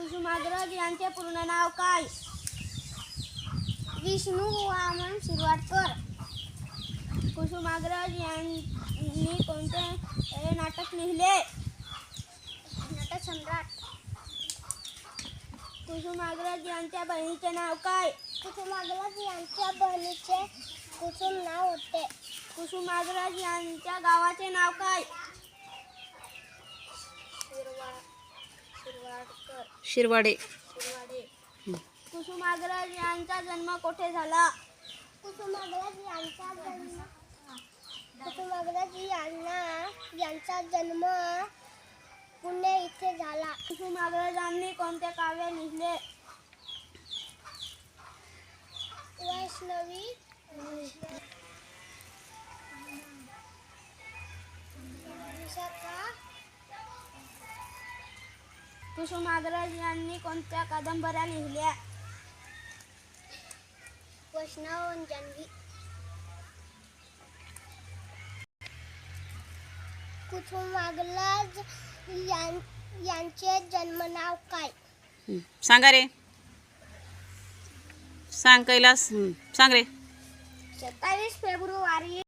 कुसुमाग्रज यांचे पूर्ण नाव काय? विष्णू वामन शिरवाडकर. कुसुमाग्रज यांनी कोणते नाटक लिहिले? नाटक सम्राट. कुसुमाग्रज यांच्या बहिणीचे नाव काय? कुसुमाग्रज यांच्या बहिणीचे कुसुम नाव होते. कुसुमाग्रज यांच्या गावाचे नाव काय? शिरवाडे. कुसुमाग्रज यांचा जन्म कोठे झाला? कुसुमाग्रज यांचा जन्म पुणे इथे झाला. कुसुमाग्रजांनी कोणते काव्य लिहिले? वैष्णवी. कुसुमाग्रज यांनी कोणत्या कादंबऱ्या लिहिल्या? वैष्णव जानवी. कुसुमाग्रज यांचे जन्मनाव काय? सांगा रे. सांग कैलास. सांग रे. 27 फेब्रुवारी